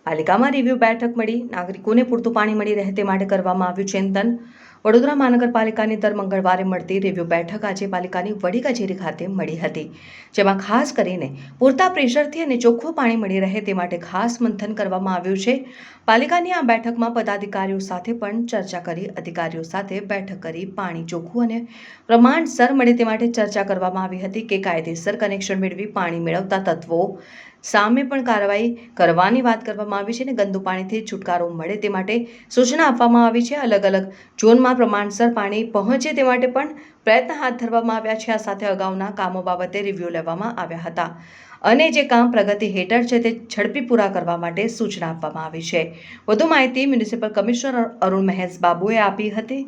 પાલિકામાં રિવ્યુ બેઠક મળી, નાગરિકોને પૂરતું પાણી મળી રહે તે માટે કરવામાં આવ્યું ચિંતન। વડોદરા મહાનગરપાલિકાની દર મંગળવારે મળતી રિવ્યુ બેઠક આજે પાલિકાની વડી કચેરી ખાતે મળી હતી, જેમાં ખાસ કરીને પૂરતા પ્રેશરથી અને ચોખ્ખું પાણી મળી રહે તે માટે ખાસ મંથન કરવામાં આવ્યું છે। પાલિકાની આ બેઠકમાં પદાધિકારીઓ સાથે પણ ચર્ચા કરી, અધિકારીઓ સાથે બેઠક કરી પાણી ચોખ્ખું અને પ્રમાણસર મળે તે માટે ચર્ચા કરવામાં આવી હતી કે કાયદેસર કનેક્શન મેળવી પાણી મેળવતા તત્વો સામે પણ કાર્યવાહી કરવાની વાત કરવામાં આવી છે અને ગંદુ પાણીથી છુટકારો મળે તે માટે સૂચના આપવામાં આવી છે। અલગ અલગ ઝોનમાં પ્રમાણસર પાણી પહોંચે તે માટે પણ પ્રયત્ન હાથ ધરવામાં આવ્યા છે। આ સાથે અગાઉના કામો બાબતે રિવ્યૂ લેવામાં આવ્યા હતા અને જે કામ પ્રગતિ હેઠળ છે તે ઝડપી પૂરા કરવા માટે સૂચના આપવામાં આવી છે। વધુ માહિતી મ્યુનિસિપલ કમિશનર અરુણ મહેશ બાબુએ આપી હતી।